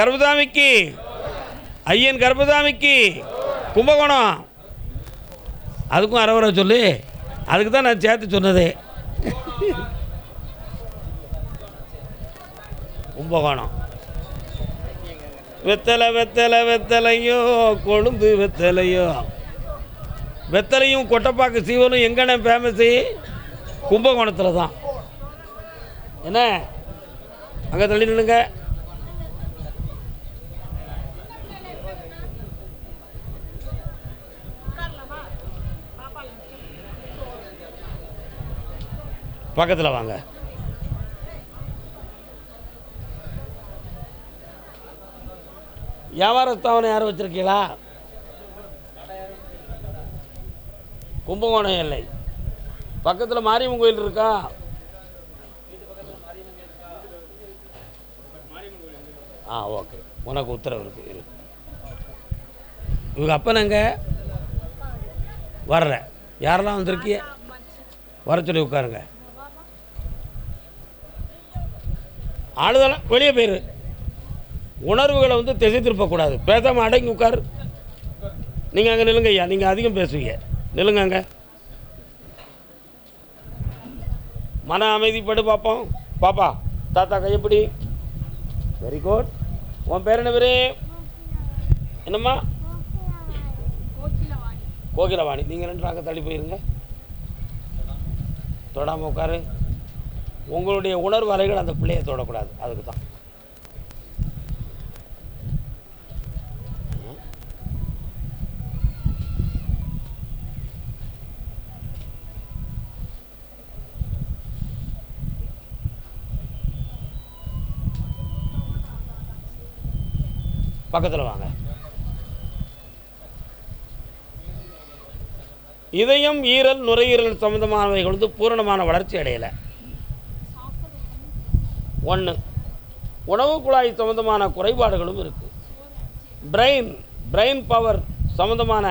கருப்பசாமிக்கு, ஐயன் கருப்பசாமிக்கு, கும்பகோணம். அதுக்கும் அறவரை சொல்லு, அதுக்கு தான் நான் சேர்த்து சொன்னதே. கும்பகோணம். வெத்தலை வெத்தலை வெத்தலையோ கொழும்பு வெத்தலையோ, வெத்தலையும் கொட்டைப்பாக்கு சீவனும் எங்கண்ணே ஃபேமஸு? கும்பகோணத்தில் தான். என்ன அங்கே தள்ளி நின்னுங்க. பக்கத்தில் வாங்க. வியாபாரஸ்தாபனை யாரும் வச்சுருக்கீங்களா? கும்பகோணம் எல்லை பக்கத்தில் மாரியம்மன் கோயில் இருக்கா? ஓகே, உனக்கு உத்தரவு இருக்கு. இவங்க அப்பனங்க வர்ற யாரெல்லாம் வந்திருக்கிய வர சொல்லி உட்காருங்க. ஆளுதெல்லாம் வெளியே போயிரு. உணர்வுகளை திசை திருப்பக்கூடாது. பேசாமல் அடங்கி உட்காரு. நீங்கள் அங்கே நில்லுங்க ஐயா, நீங்கள் அதிகம் பேசுவீங்க. நில்லுங்க அங்கே. மன அமைதிப்படு பார்ப்போம். பாப்பா தாத்தா கையப்படி. Very good. உன் பேர் என்ன பேர்? என்னம்மா? கோகிலவாணி. நீங்கள் ரெண்டு அங்கே தள்ளி போயிருங்க. தொடாமல் உட்காரு. உங்களுடைய உணர்வு அலைகள் அந்த பிள்ளையை தொடக்கூடாது. அதுக்கு தான். பக்கத்தில் வாங்க. இதயம், ஈரல், நுரையீரல் சம்பந்தமானவைகள் பூரணமான வளர்ச்சி அடையலை. ஒன்று, உணவு குழாய் சம்பந்தமான குறைபாடுகளும் இருக்குது. பிரெயின் பவர் சம்பந்தமான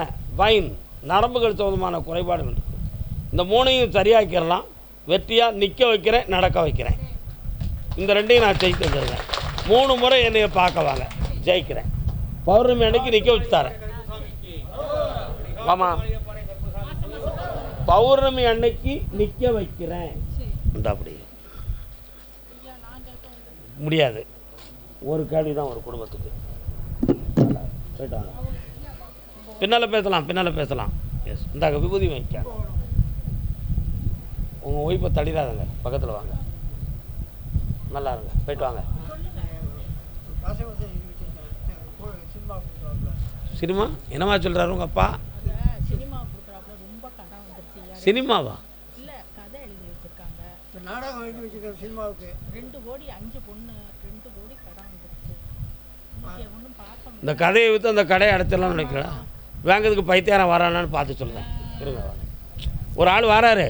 நரம்புகள் சம்பந்தமான குறைபாடுகள் இருக்குது. இந்த மூணையும் சரியாக்கிடலாம். வெற்றியாக நிற்க வைக்கிறேன், நடக்க வைக்கிறேன். இந்த ரெண்டையும் நான் ஜெயித்து வந்துடுறேன். 3 முறை என்னைய பார்க்க வாங்க, ஜெயிக்கிறேன். பௌர்ணமி அன்னைக்கு நிற்க வச்சு தரேன். ஆமாம், பௌர்ணமி அன்னைக்கு நிற்க வைக்கிறேன். அப்படி முடியாது. ஒரு கேள்வி தான் ஒரு குடும்பத்துக்கு. பின்னால் பேசலாம். எஸ், இந்த விபூதி வைக்க. உங்கள் ஒய்ஃபை தள்ளிடாதங்க. பக்கத்தில் வாங்க. நல்லா இருங்க. போயிட்டு வாங்க. சினிமா என்னமா சொல்கிறாரு உங்கள் அப்பா? சினிமாவா? நாடகம் எழுதி வச்சுருக்காரு சினிமாவுக்கு. 2 கோடி 5 பொண்ணு 2 கோடி கடன் வந்துருச்சு. இந்த கதையை விற்று அந்த கடையை அடைச்சிடலாம்னு நினைக்கிறேன். வாங்கிறதுக்கு பைத்தியாரம் வரானான்னு பார்த்து சொல்லுங்கள். இருங்க. ஒரு ஆள் வராரு,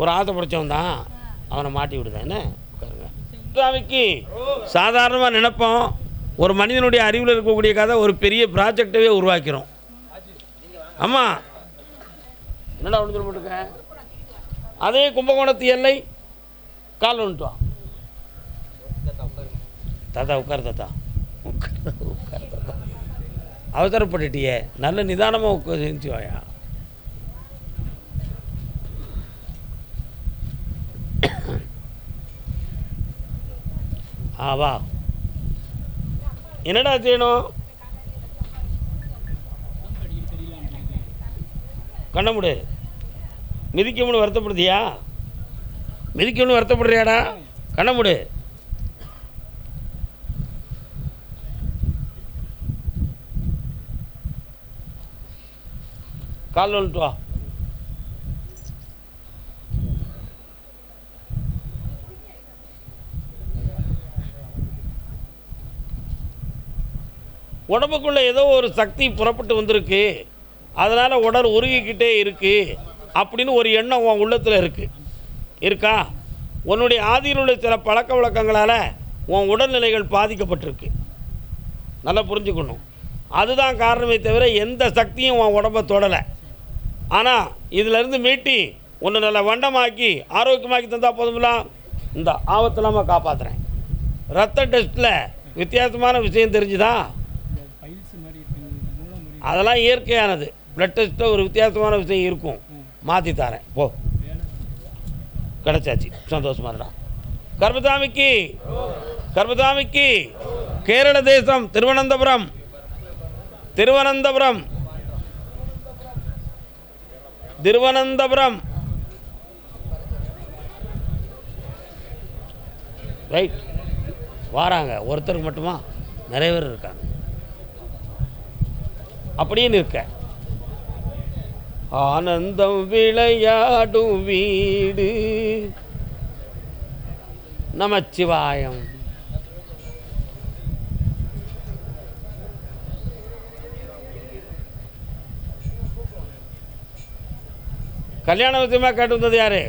ஒரு ஆசைப்படிச்சவன் தான், அவனை மாட்டி விடுதேன். என்ன உட்காருங்க. சாமிக்கு சாதாரணமாக நினைப்போம். ஒரு மனிதனுடைய அறிவில் இருக்கக்கூடிய கதை ஒரு பெரிய ப்ராஜெக்டவே உருவாக்கிறோம். ஆமாம், என்னடா ஒன்று சொல்ல மாட்டேங்க. அதே கும்பகோணத்து எல்லை கால் வந்துட்டு வா. தாத்தா உட்கார். தாத்தா உட்கார். தாத்தா அவசரப்பட்டுட்டியே, நல்ல நிதானமாக உட்காந்து வாயா. வா. என்னடா செய்யணும்? கண்ண முடு. மிதிக்கணும்னு வருத்தப்படுதியா? மிதிக்கணும்னு வருத்தப்படுறியாடா? கண்ண முடு. கால் வந்துட்டு வா. உடம்புக்குள்ளே ஏதோ ஒரு சக்தி புறப்பட்டு வந்திருக்கு, அதனால் உடல் உருகிக்கிட்டே இருக்குது அப்படின்னு ஒரு எண்ணம் உன் உள்ளத்தில் இருக்கா? உன்னுடைய ஆதியில் உள்ள சில பழக்க வழக்கங்களால் உன் உடல்நிலைகள் பாதிக்கப்பட்டிருக்கு. நல்லா புரிஞ்சுக்கணும். அதுதான் காரணமே தவிர எந்த சக்தியும் உன் உடம்பை தொடலை. ஆனால் இதிலேருந்து மீட்டி ஒன்று நல்லா வண்டமாக்கி ஆரோக்கியமாக்கி தந்தால் போதுமில்ல. இந்த ஆபத்தில்லாமல் காப்பாற்றுறேன். ரத்த டெஸ்ட்டில் வித்தியாசமான விஷயம் தெரிஞ்சுதா? அதெல்லாம் இயற்கையானது. பிளட் டெஸ்ட்டில் ஒரு வித்தியாசமான விஷயம் இருக்கும், மாற்றி தரேன் போ. கிடச்சாச்சு, சந்தோஷமா இருடா. கர்மசாமிக்கு கர்மசாமிக்கு கேரள தேசம் திருவனந்தபுரம் திருவனந்தபுரம் திருவனந்தபுரம் ரைட். வாராங்க, ஒருத்தருக்கு மட்டுமா? நிறைய பேர் இருக்காங்க. அப்படின்னு இருக்க ஆனந்தம் விளையாடும் வீடு நமச்சிவாயம். கல்யாண விஷயமா கேட்டு வந்தது யாரு?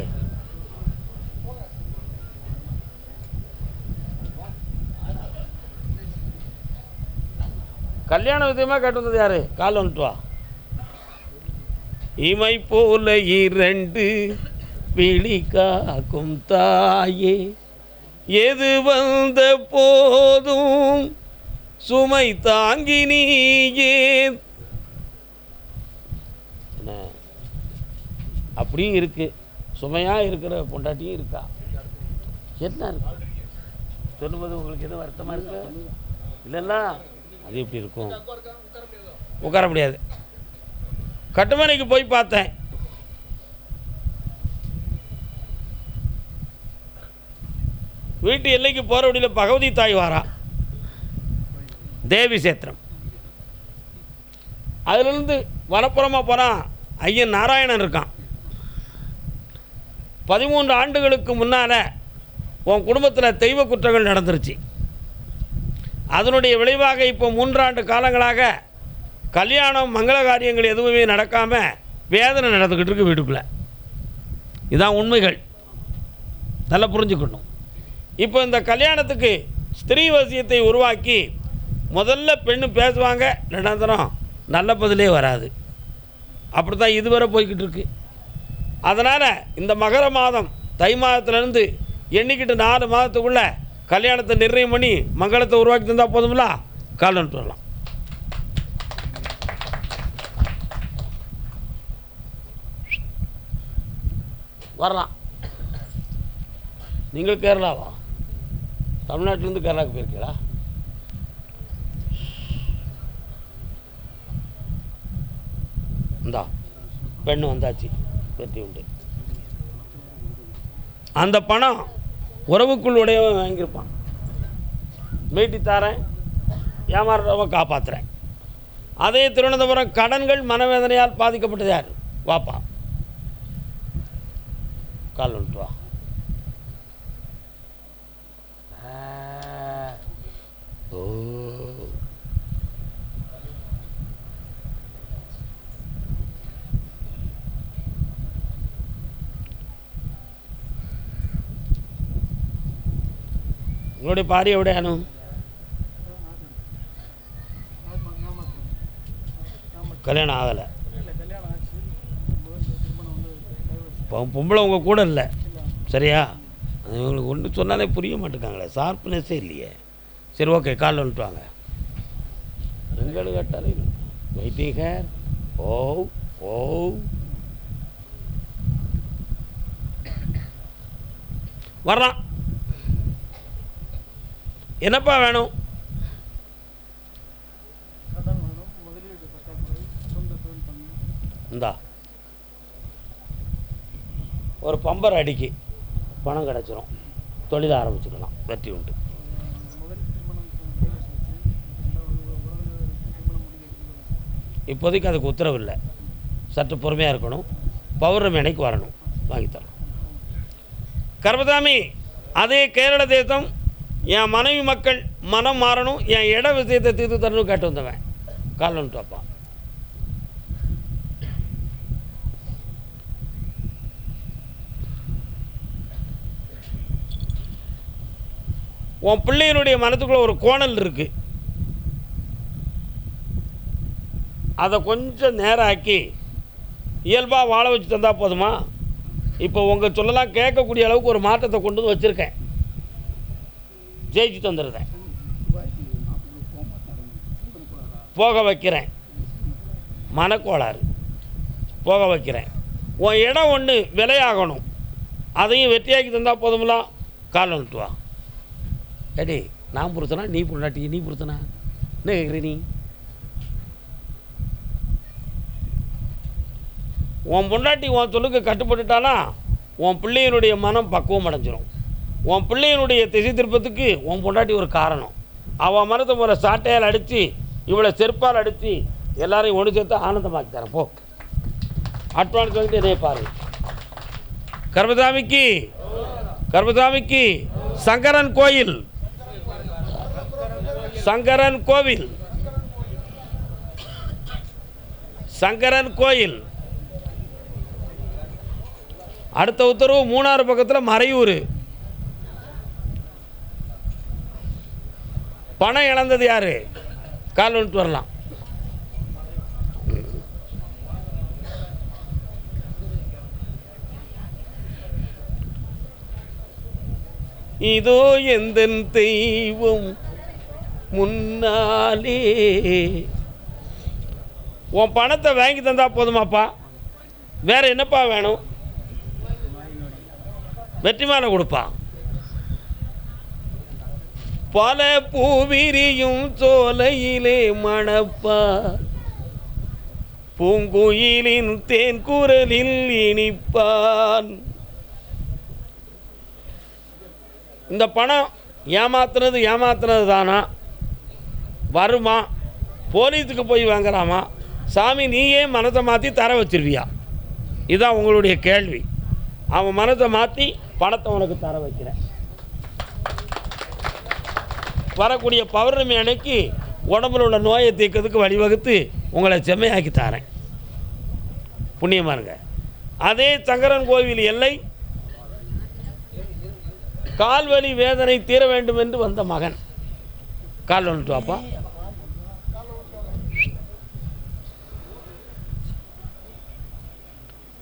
கல்யாண விஷயமா கேட்டு வந்தது யாரு? கால் வந்துட்டு வா. இமை போல இரண்டு விழி காக்கும் தாயே, எது வந்த போதும் சுமை தாங்கி நீயே. அப்படியும் இருக்கு, சுமையாக இருக்கிற பொண்டாட்டியும் இருக்கா. என்ன இருக்கு சொல்லும்போது உங்களுக்கு எதுவும் வருத்தமாக இருக்கு? இல்லைல்ல, அது எப்படி இருக்கும்? உட்கார முடியாது. கட்டுமனைக்கு போய் பார்த்தேன். வீட்டு எல்லைக்கு போகிற வழியில் பகவதி தாய் வாரா, தேவி சேத்திரம். அதுலேருந்து வனப்புறமாக போனால் ஐயன் நாராயணன் இருக்கான். 13 ஆண்டுகளுக்கு முன்னால் உன் குடும்பத்தில் தெய்வ குற்றங்கள் நடந்துருச்சு. அதனுடைய விளைவாக இப்போ 3 ஆண்டு காலங்களாக கல்யாணம் மங்கள காரியங்கள் எதுவுமே நடக்காமல் வேதனை நடந்துக்கிட்டு இருக்கு வீட்டுக்குள்ளே. இதுதான் உண்மைகள், நல்லா புரிஞ்சுக்கணும். இப்போ இந்த கல்யாணத்துக்கு ஸ்திரீ வசியத்தை உருவாக்கி முதல்ல பெண்ணு பேசுவாங்க, 2ஆம் தரம் நல்ல பதிலே வராது. அப்படி தான் இதுவரை போய்கிட்டு இருக்கு. அதனால் இந்த மகர மாதம் தை மாதத்துலேருந்து எண்ணிக்கிட்டு 4 மாதத்துக்குள்ளே கல்யாணத்தை நிர்ணயம் பண்ணி மங்களத்தை உருவாக்கி தந்தால் போதுங்களா? கால் வந்துட்டு வரலாம். வரலாம். நீங்கள் கேரளாவா? தமிழ்நாட்டிலேருந்து கேரளாவுக்கு போயிருக்கீங்களா? இந்தா பெண்ணு வந்தாச்சு, வெற்றி உண்டு. அந்த பணம் உறவுக்குள் உடையவன் வாங்கியிருப்பான். மீட்டி தாரேன், ஏமாறுறவன் காப்பாற்றுறேன். அதே திருவனந்தபுரம் கடன்கள் மனவேதனையால் பாதிக்கப்பட்டது யார்? வாப்பா, கால் வந்துட்டு வா. ஓ, உங்களுடைய ഭാര്യ എവിടെയാണ്? கல்யாணம் ஆகலை. பொம்பளை உங்கள் கூட இல்லை, சரியா? இவங்களுக்கு ஒன்று சொன்னாலே புரிய மாட்டேங்காங்களே, ஷார்ப்னஸே இல்லையே. சரி, ஓகே, காலில் வந்துட்டு வாங்க. எங்களுக்கு கேட்டாலே வெயிட்டிங் ஹேர். ஓ ஓ, வர்றான். என்னப்பா வேணும்? இந்தா ஒரு பம்பர் அடிக்கு பணம் கிடச்சிரும், தொழில் ஆரம்பிச்சுக்கலாம், வெற்றி உண்டு. இப்போதைக்கு அதுக்கு உத்தரவு இல்லை, சற்று பொறுமையாக இருக்கணும். பௌர்ணமி அன்னைக்கு வரணும், வாங்கித்தரலாம். கர்மசாமி, அதே கேரள தேசம். என் மனைவி மக்கள் மனம் மாறணும், என் இட விஷயத்தை தீர்த்து தரணும் கேட்டு வந்தவன். கால் வந்துட்டு வாப்பா. உன் பிள்ளையினுடைய மனத்துக்குள்ள ஒரு கோணல் இருக்குது, அதை கொஞ்சம் நேராக்கி இயல்பாக வாழ வச்சு தந்தால் போதுமா? இப்போ உங்கள் சொல்லலாம் கேட்கக்கூடிய அளவுக்கு ஒரு மாற்றத்தை கொண்டு வந்து வச்சுருக்கேன். ஜெயிச்சு தந்துடுறேன். போக வைக்கிறேன், மனக்கோளாறு போக வைக்கிறேன். உன் இடம் ஒன்று விலையாகணும், அதையும் வெற்றியாக்கி தந்தால் போதுங்களா? கால் வந்துட்டு வா. ஏடி நான் பொறுத்தனா நீ பொண்டாட்டி, நீ பொறுத்தனா என்ன கேட்குற நீ? உன் பொண்டாட்டி உன் சொல்லுக்கு கட்டுப்பட்டுட்டானா உன் பிள்ளையினுடைய மனம் பக்குவம் அடைஞ்சிடும். உன் பிள்ளையினுடைய திசை திருப்பத்துக்கு உன் பொண்டாட்டி ஒரு காரணம். அவன் மனத்தை முறை சாட்டையால் அடித்து இவளை செருப்பால் அடித்து எல்லாரையும் ஒன்று சேர்த்து ஆனந்தமாக்கி தரேன். போ, அட்வான்ஸ் வந்துட்டு இதே பாரு. கர்மசாமிக்கு கர்மசாமிக்கு சங்கரன் கோயில், சங்கரன் கோவில், சங்கரன் கோயில். அடுத்த உத்தரவு மூணாறு பக்கத்தில் மறையூர். பணம் இழந்தது யாரு? கால் வந்துட்டு வரலாம். இதோ எந்த தெய்வம் முன்னாலே. உன் பணத்தை வாங்கி தந்தா போதுமாப்பா, வேற என்னப்பா வேணும்? வெற்றி மாலை கொடுப்பா. பல பூவிரியும் சோலையிலே மணப்பா, பூங்குயிலின் தேன் குரலில் இனிப்பான். இந்த பணம் ஏமாத்துனது தானா? வருமா? போலீஸுக்கு போய் வாங்கலாமா? சாமி நீயே மனத்தை மாற்றி தர வச்சிருவியா? இதுதான் உங்களுடைய கேள்வி. அவன் மனத்தை மாற்றி பணத்தை உனக்கு தர வைக்கிறேன். வரக்கூடிய பௌர்ணமி அன்னைக்கு உடம்புல உள்ள நோயை தீர்க்கிறதுக்கு வழிவகுத்து உங்களை செம்மையாக்கி தரேன். புண்ணியமாக இருங்க. அதே சங்கரன் கோவில் எல்லை. கால்வலி வேதனை தீர வேண்டும் என்று வந்த மகன். கால் வந்துட்டு வாப்பா.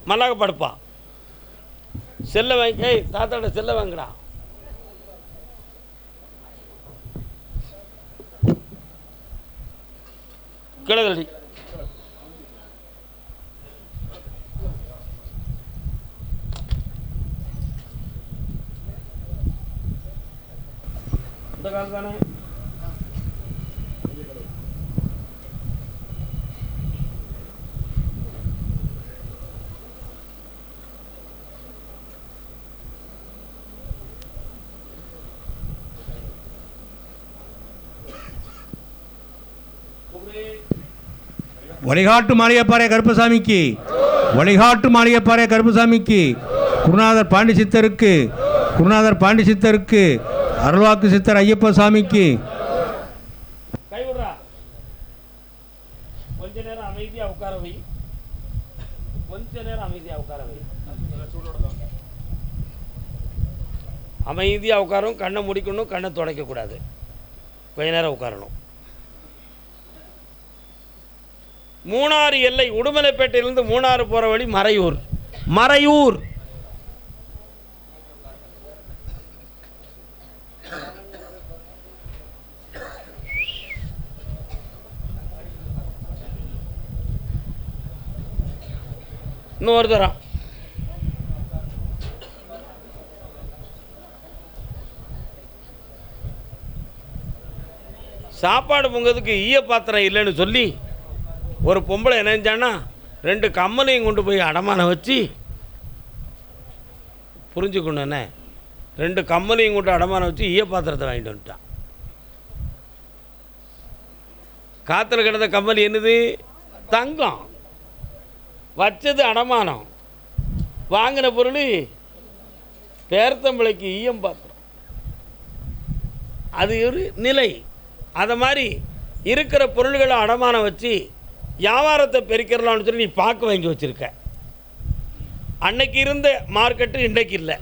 மல்லாக படுப்பா. செல்ல வாங்க. தாத்தாட செல்ல வாங்கடா. கிழதடி. இந்த கால் தானே? வழிகாட்டு மாளிகைப்பாறை கருப்பசாமிக்கு, வழிகாட்டு மாளிகைப்பாறை கருப்பசாமிக்கு, குருநாதர் பாண்டி சித்தருக்கு, குருநாதர் பாண்டி சித்தருக்கு, அருள்வாக்கு சித்தர் ஐயப்ப சாமிக்கு. கைவிடுறா. கொஞ்ச நேரம் அமைதியா உட்கார வை. கொஞ்ச நேரம் அமைதியா உட்கார வை. அமைதியா உட்காரும். கண்ணை முடிக்கணும், கண்ணை துடைக்க கூடாது. கொஞ்ச நேரம் உட்காரணும். மூணாறு எல்லை. உடுமலைப்பேட்டையிலிருந்து மூணாறு போற வழி மறையூர். மறையூர் இன்னொரு தரம். சாப்பாடு பொங்கிறதுக்கு ஈய பாத்திரம் இல்லைன்னு சொல்லி ஒரு பொம்பளை என்னஞ்சான்னா 2 கம்மலையும் கொண்டு போய் அடமானம் வச்சு, புரிஞ்சுக்கணுண்ணே, 2 கம்மலையும் கொண்டு அடமானம் வச்சு ஈய பாத்திரத்தை வாங்கிட்டு வந்துட்டான். காற்றுல கிடந்த கம்மல் என்னது? தங்கம். வச்சது அடமானம். வாங்கின பொருள் பேர்த்தம்பிளைக்கு ஈயம் பாத்திரம். அது ஒரு நிலை. அதை மாதிரி இருக்கிற பொருள்களை அடமானம் வச்சு வியாபாரத்தை பெருக்கிறலாம்னு சொல்லி நீ பார்க்க வாங்கி வச்சுருக்க. அன்னைக்கு இருந்த மார்க்கெட்டு இன்றைக்கு இல்லை.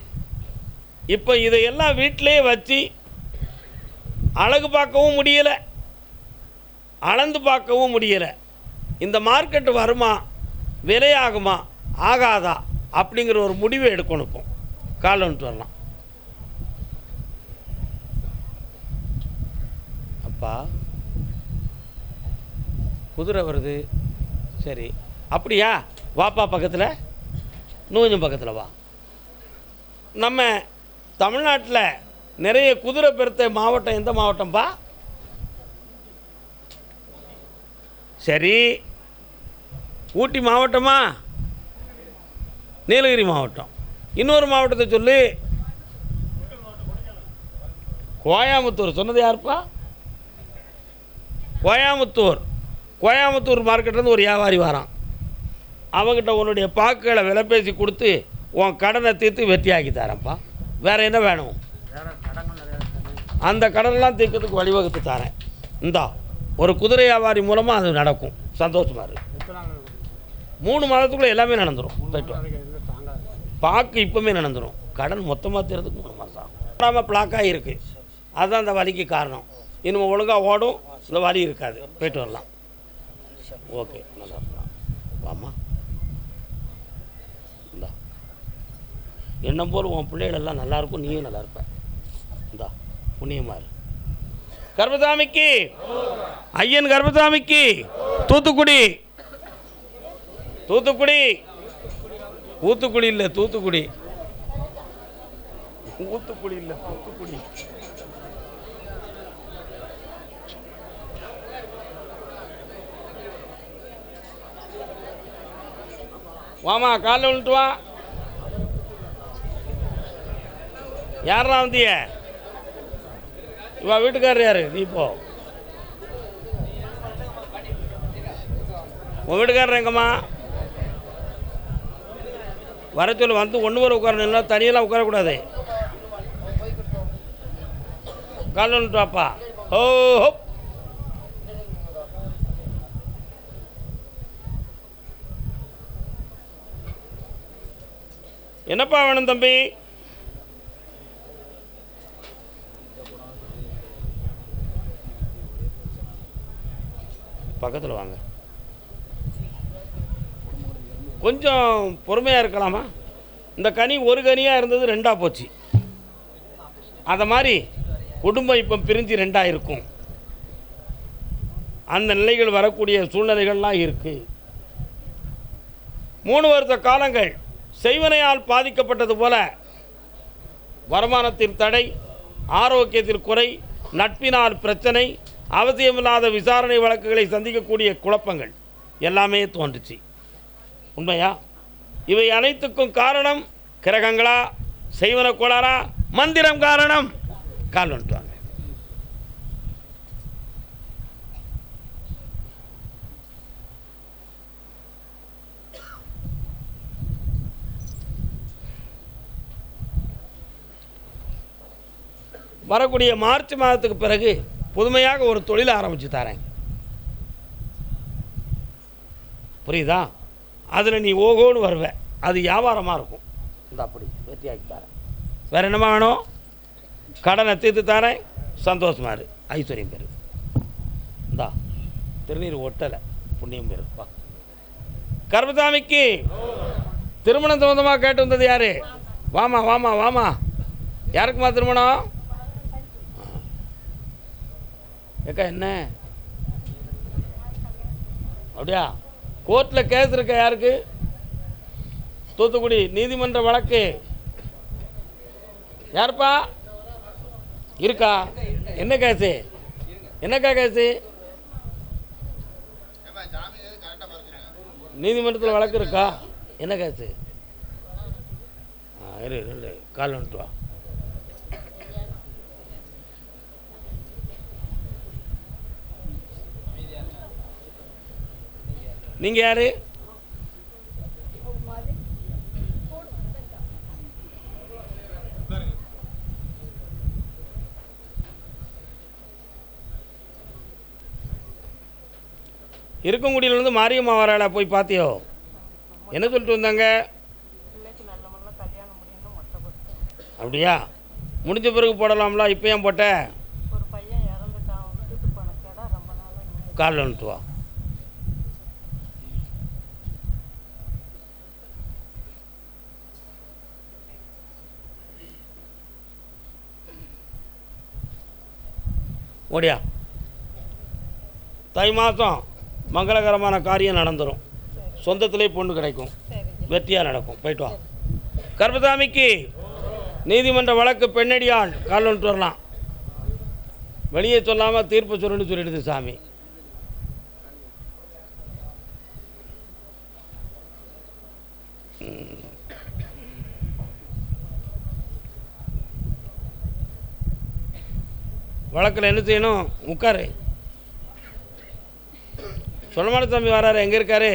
இப்போ இதையெல்லாம் வீட்டிலே வச்சு அழகு பார்க்கவும் முடியலை, அளந்து பார்க்கவும் முடியலை. இந்த மார்க்கெட்டு வருமா, விலையாகுமா, ஆகாதா அப்படிங்கிற ஒரு முடிவை எடுக்கணும். இப்போ கால் வந்துட்டு வரலாம். அப்பா குதிரை வருது. சரி, அப்படியா? வாப்பா பக்கத்தில், இன்னும் கொஞ்சம் பக்கத்தில் வா. நம்ம தமிழ்நாட்டில் நிறைய குதிரை பெருத்த மாவட்டம் எந்த மாவட்டம்ப்பா? சரி, ஊட்டி மாவட்டமா? நீலகிரி மாவட்டம். இன்னொரு மாவட்டத்தை சொல்லு. கோயம்புத்தூர். சொன்னது யாருப்பா? கோயம்புத்தூர். கோயம்புத்தூர் மார்க்கெட்லேருந்து ஒரு வியாபாரி வரான். அவங்ககிட்ட உன்னுடைய பாக்குகளை விலை பேசி கொடுத்து உன் கடனை தீர்த்து வெற்றியாக்கி தரேன்ப்பா. வேறு என்ன வேணும்? அந்த கடனெல்லாம் தீர்க்கிறதுக்கு வழிவகுத்து தரேன். இந்தா ஒரு குதிரை வியாபாரி மூலமாக அது நடக்கும். சந்தோஷமாக இருக்கு. 3 மாதத்துக்குள்ளே எல்லாமே நடந்துடும். போய்ட்டு பாக்கு இப்போமே நடந்துடும். கடன் மொத்தமாக தீர்றதுக்கு 3 மாதம் ஆகாமல் பிளாக்காக இருக்குது. அதுதான் அந்த வலிக்கு காரணம். இன்னும் ஒழுங்காக ஓடும், இந்த வலி இருக்காது. போய்ட்டு வரலாம். ஓகே, நல்லா இருக்கலாம். வாம்மா. இந்தா எண்ணம் போல் உன் பிள்ளைகளெல்லாம் நல்லாயிருக்கும், நீயும் நல்லா இருப்ப. இந்தா புண்ணியமாக இரு. கர்பசாமிக்கு, ஐயன் கர்பசாமிக்கு. தூத்துக்குடி. தூத்துக்குடி. ஊத்துக்குடி இல்லை, தூத்துக்குடி. ஊத்துக்குடி இல்லை, தூத்துக்குடி. வாமா, காலைல விழுட்டு வா. யாரா வந்திய? இவா வீட்டுக்காரர் யாரு? நீ போ. உன் வீட்டுக்காரர் எங்கம்மா? வர சொல்லு. வந்து ஒன்று வர உட்காரணும், தனியெல்லாம் உட்காரக்கூடாது. காலைல விழுட்டு வாப்பா. ஓ, என்னப்பா வேணும் தம்பி? பக்கத்தில் வாங்க. கொஞ்சம் பொறுமையாக இருக்கலாமா? இந்த கனி ஒரு கனியாக இருந்தது 2ஆக போச்சு. அதை மாதிரி குடும்பம் இப்போ பிரிஞ்சு 2ஆக இருக்கும். அந்த நிலைகள் வரக்கூடிய சூழ்நிலைகள்லாம் இருக்குது. 3 வருட காலங்கள் செய்வனையால் பாதிக்கப்பட்டது போல வருமானத்தில் தடை, ஆரோக்கியத்தில் குறை, நட்பினால் பிரச்சனை, அவசியமில்லாத விசாரணை வழக்குகளை சந்திக்கக்கூடிய குழப்பங்கள் எல்லாமே தோன்றுச்சு. உண்மையா? இவை அனைத்துக்கும் காரணம் கிரகங்களா, செய்வன கோளாறா, மந்திரம் காரணம்? கால் வந்துட்டுவாங்க. வரக்கூடிய மார்ச் மாதத்துக்கு பிறகு புதுமையாக ஒரு தொழில் ஆரம்பித்து தரேன். புரியுதா? அதில் நீ ஓகோன்னு வருவ. அது வியாபாரமாக இருக்கும். இந்த அப்படி வெற்றியாக்கி தரேன். வேறு என்னமா வேணும்? கடனை தீர்த்து தரேன். சந்தோஷமாக இரு, ஐஸ்வர்யம் பெரு. இந்தா திருநீர் ஒட்டலை, புண்ணியம் பெருப்பா. கர்பசாமிக்கு திருமணம் சம்பந்தமாக கேட்டு வந்தது யாரு? வாமா வாமா வாமா. யாருக்குமா திருமணம்? ஏக்கா என்ன அப்படியா? கோர்ட்டில் கேஸ் இருக்க யாருக்கு? தூத்துக்குடி நீதிமன்ற வழக்கு யாருப்பா இருக்கா? என்ன கேஸு? என்னக்கா கேஸு? நீதிமன்றத்தில் வழக்கு இருக்கா? என்ன கேஸு? இரு கால் வந்துட்டு வா. நீங்கள் யார்? இருக்கங்குடியிலேருந்து மாரியம்மா வராளா? போய் பார்த்தியோ? என்ன சொல்லிட்டு வந்தாங்க? அப்படியா? முடிஞ்ச பிறகு போடலாம்ல, இப்போ ஏன் போட்ட? காலில் வந்துட்டு வா. ஓடியா. தை மாதம் மங்களகரமான காரியம் நடந்துடும். சொந்தத்திலே பொண்ணு கிடைக்கும், சரிங்க. வெற்றியாக நடக்கும். போயிட்டு வா. கருப்பசாமிக்கு நீதிமன்ற வழக்கு பெண்ணடியான் கால் வந்துட்டு வரலாம். வெளியே சொல்லாமல் தீர்ப்பு சொல்லுன்னு சொல்லிடுது சாமி. வழக்கில் என்ன செய்யணும்? உட்காரு. சொல்லமான தம்பி வராரு, எங்கே இருக்காரு?